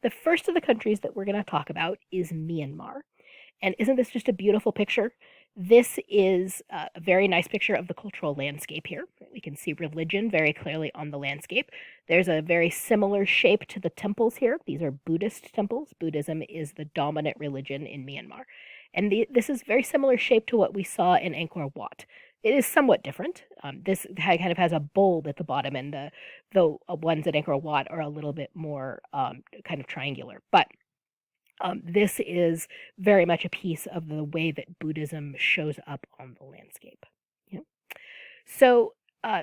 The first of the countries that we're going to talk about is Myanmar. And isn't this just a beautiful picture? This is a very nice picture of the cultural landscape here. We can see religion very clearly on the landscape. There's a very similar shape to the temples here. These are Buddhist temples. Buddhism is the dominant religion in Myanmar. And this is very similar shape to what we saw in Angkor Wat. It is somewhat different. This kind of has a bulb at the bottom, and the ones at Angkor Wat are a little bit more kind of triangular. But this is very much a piece of the way that Buddhism shows up on the landscape. Yeah. So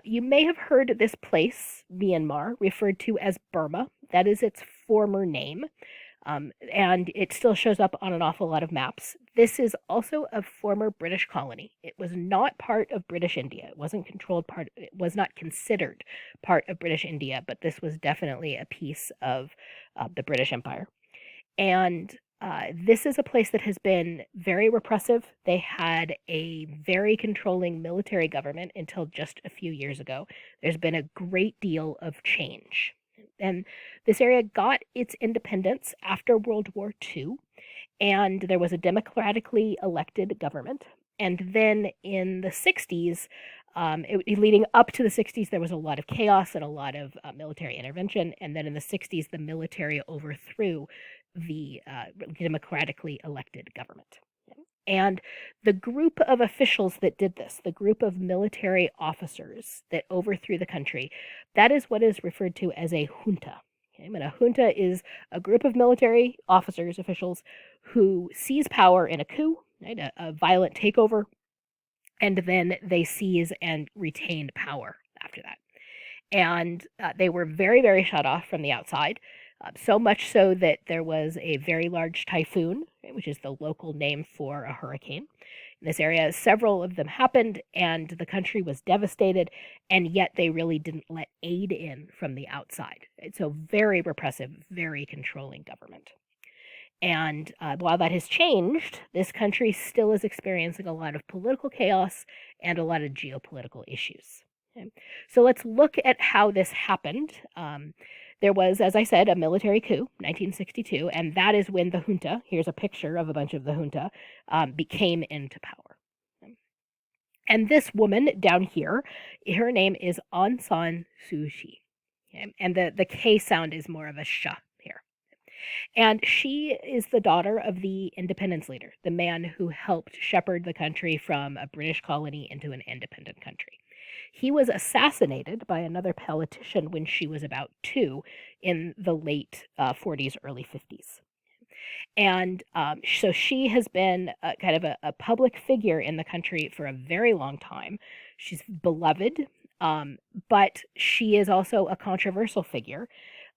you may have heard this place, Myanmar, referred to as Burma. That is its former name. And it still shows up on an awful lot of maps. This is also a former British colony. It was not part of British India. It wasn't controlled part. It was not considered part of British India, but this was definitely a piece of the British Empire. And this is a place that has been very repressive. They had a very controlling military government until just a few years ago. There's been a great deal of change. And this area got its independence after World War II, and there was a democratically elected government. And then in the 60s, leading up to the 60s, there was a lot of chaos and a lot of military intervention. And then in the 60s, the military overthrew the democratically elected government. And the group of officials that did this, the group of military officers that overthrew the country, that is what is referred to as a junta. Okay? And a junta is a group of military officers, officials, who seize power in a coup, right, a violent takeover, and then they seize and retain power after that. And they were very, very shut off from the outside. So much so that there was a very large typhoon, which is the local name for a hurricane. In this area, several of them happened, and the country was devastated, and yet they really didn't let aid in from the outside. So very repressive, very controlling government. And while that has changed, this country still is experiencing a lot of political chaos and a lot of geopolitical issues. Okay? So let's look at how this happened. There was, as I said, a military coup, 1962, and that is when the junta, here's a picture of a bunch of the junta, became into power. And this woman down here, her name is Aung San Suu Kyi. Okay? And the K sound is more of a sh here. And she is the daughter of the independence leader, the man who helped shepherd the country from a British colony into an independent country. He was assassinated by another politician when she was about 2 in the late 40s, early 50s. And so she has been kind of a public figure in the country for a very long time. She's beloved, but she is also a controversial figure.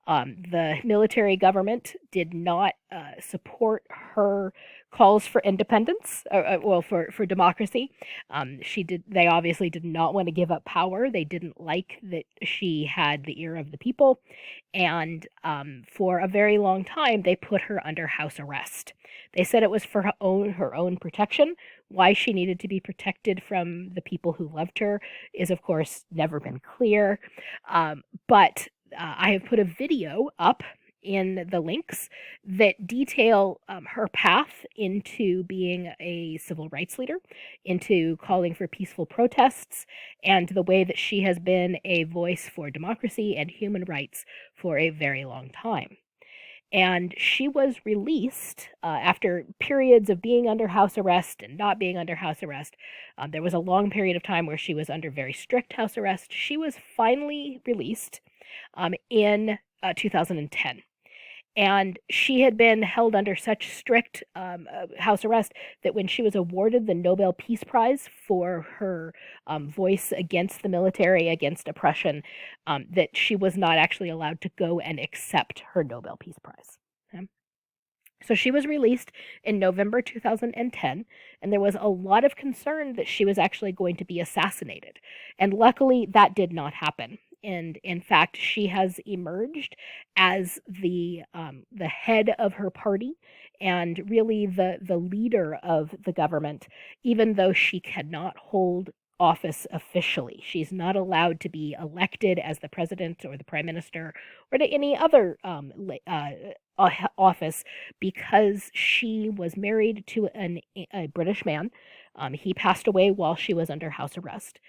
The military government did not support her calls for independence, for democracy. They obviously did not want to give up power. They didn't like that she had the ear of the people, and for a very long time, they put her under house arrest. They said it was for her own protection. Why she needed to be protected from the people who loved her is, of course, never been clear. But I have put a video up in the links that detail her path into being a civil rights leader, into calling for peaceful protests, and the way that she has been a voice for democracy and human rights for a very long time. And she was released after periods of being under house arrest and not being under house arrest. There was a long period of time where she was under very strict house arrest. She was finally released in 2010. And she had been held under such strict house arrest that when she was awarded the Nobel Peace Prize for her voice against the military, against oppression, that she was not actually allowed to go and accept her Nobel Peace Prize. Okay? So she was released in November 2010, and there was a lot of concern that she was actually going to be assassinated. And luckily, that did not happen. And in fact, she has emerged as the head of her party and really the leader of the government, even though she cannot hold office officially. She's not allowed to be elected as the president or the prime minister or to any other office because she was married to a British man. He passed away while she was under house arrest,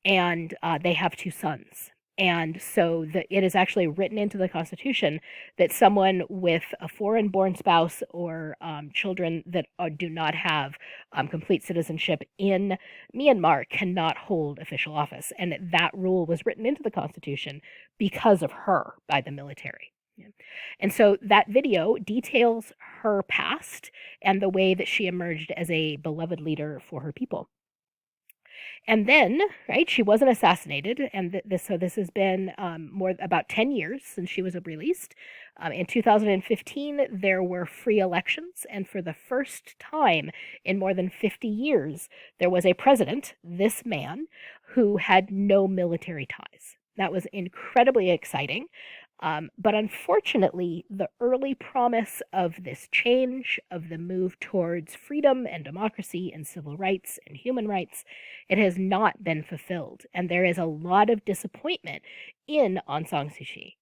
and they have two sons. And so it is actually written into the Constitution that someone with a foreign born spouse or children that do not have complete citizenship in Myanmar cannot hold official office. And that rule was written into the Constitution because of her by the military. Yeah. And so that video details her past and the way that she emerged as a beloved leader for her people. And then, right, she wasn't assassinated, and this has been about 10 years since she was released. In 2015, there were free elections, and for the first time in more than 50 years, there was a president, this man, who had no military ties. That was incredibly exciting. But unfortunately, the early promise of this change, of the move towards freedom and democracy and civil rights and human rights, it has not been fulfilled. And there is a lot of disappointment in Aung San Suu Kyi.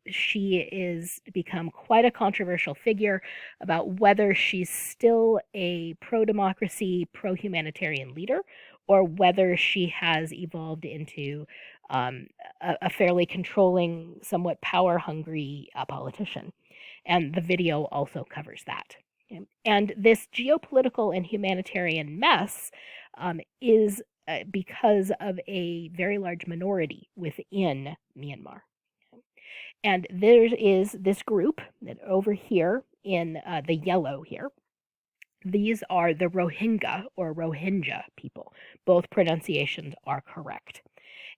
She is become quite a controversial figure about whether she's still a pro-democracy, pro-humanitarian leader, or whether she has evolved into a fairly controlling, somewhat power-hungry politician. And the video also covers that. Okay? And this geopolitical and humanitarian mess is because of a very large minority within Myanmar. And there is this group that over here in the yellow here. These are the Rohingya or Rohingya people. Both pronunciations are correct.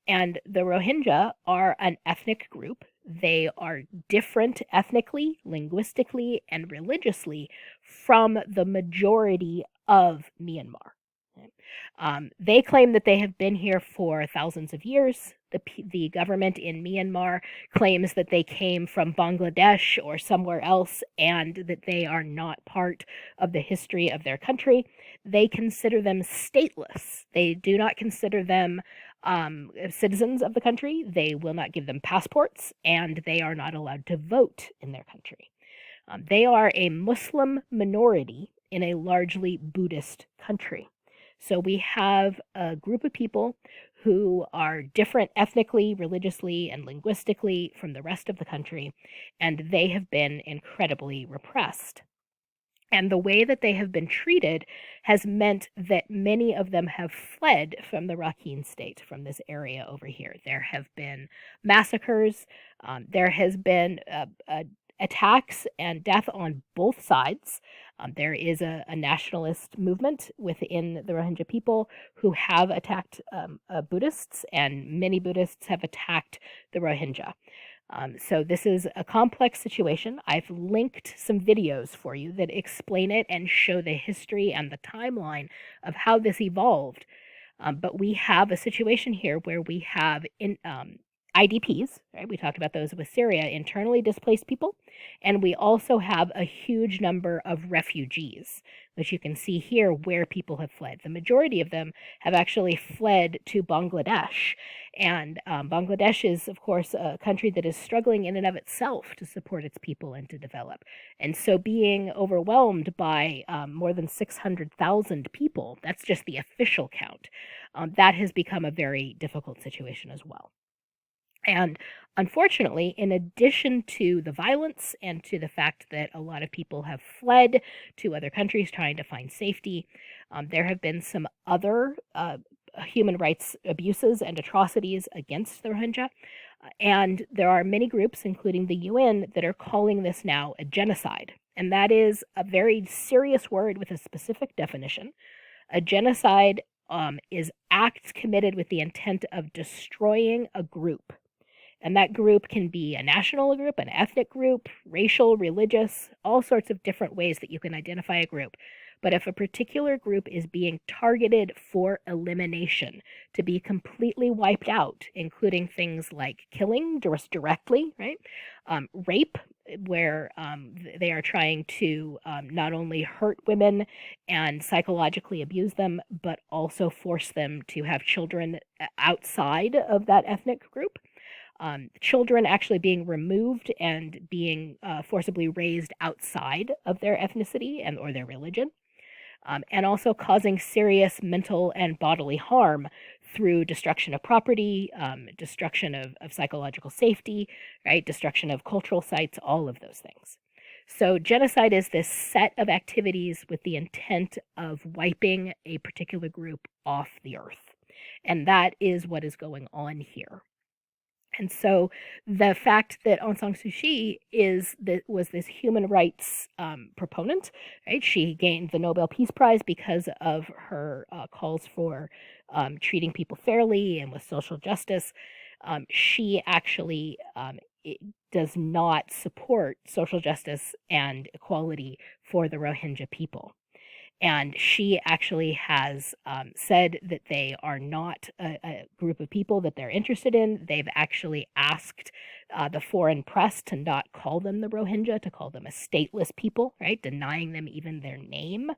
And the Rohingya are an ethnic group. They are different ethnically, linguistically, and religiously from the majority of Myanmar. They claim that they have been here for thousands of years. The government in Myanmar claims that they came from Bangladesh or somewhere else and that they are not part of the history of their country. They consider them stateless. They do not consider them citizens of the country. They will not give them passports, and they are not allowed to vote in their country. They are a Muslim minority in a largely Buddhist country. So we have a group of people who are different ethnically, religiously, and linguistically from the rest of the country, and they have been incredibly repressed. And the way that they have been treated has meant that many of them have fled from the Rakhine state, from this area over here. There have been massacres. There has been attacks and death on both sides. There is a nationalist movement within the Rohingya people who have attacked Buddhists, and many Buddhists have attacked the Rohingya. So this is a complex situation. I've linked some videos for you that explain it and show the history and the timeline of how this evolved. But we have a situation here where we have IDPs, right? We talked about those with Syria, internally displaced people. And we also have a huge number of refugees, which you can see here where people have fled. The majority of them have actually fled to Bangladesh. And Bangladesh is, of course, a country that is struggling in and of itself to support its people and to develop. And so being overwhelmed by more than 600,000 people, that's just the official count, that has become a very difficult situation as well. And unfortunately, in addition to the violence and to the fact that a lot of people have fled to other countries trying to find safety, there have been some other human rights abuses and atrocities against the Rohingya. And there are many groups, including the UN, that are calling this now a genocide. And that is a very serious word with a specific definition. A genocide is acts committed with the intent of destroying a group. And that group can be a national group, an ethnic group, racial, religious, all sorts of different ways that you can identify a group. But if a particular group is being targeted for elimination, to be completely wiped out, including things like killing just directly, right? Rape, where they are trying to not only hurt women and psychologically abuse them, but also force them to have children outside of that ethnic group. Children actually being removed and being forcibly raised outside of their ethnicity and or their religion, and also causing serious mental and bodily harm through destruction of property, destruction of psychological safety, right? Destruction of cultural sites, all of those things. So, genocide is this set of activities with the intent of wiping a particular group off the earth. And that is what is going on here. And so the fact that Aung San Suu Kyi was this human rights proponent, right? She gained the Nobel Peace Prize because of her calls for treating people fairly and with social justice. She actually does not support social justice and equality for the Rohingya people. And she actually has said that they are not a group of people that they're interested in. They've actually asked the foreign press to not call them the Rohingya, to call them a stateless people, right? Denying them even their name.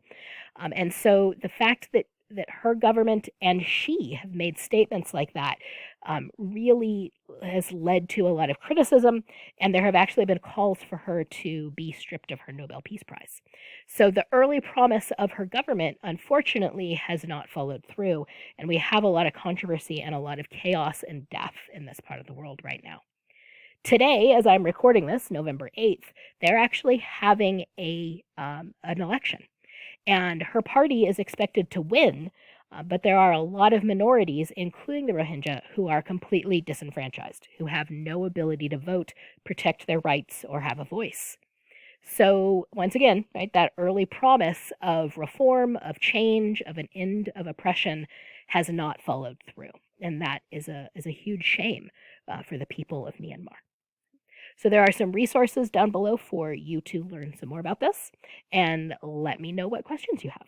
And so the fact that her government and she have made statements like that really has led to a lot of criticism, and there have actually been calls for her to be stripped of her Nobel Peace Prize. So the early promise of her government, unfortunately, has not followed through, and we have a lot of controversy and a lot of chaos and death in this part of the world right now. Today, as I'm recording this, November 8th, they're actually having an election, and her party is expected to win, but there are a lot of minorities, including the Rohingya, who are completely disenfranchised, who have no ability to vote, protect their rights, or have a voice. So, once again, right, that early promise of reform, of change, of an end of oppression has not followed through. And that is a huge shame for the people of Myanmar. So there are some resources down below for you to learn some more about this, and let me know what questions you have.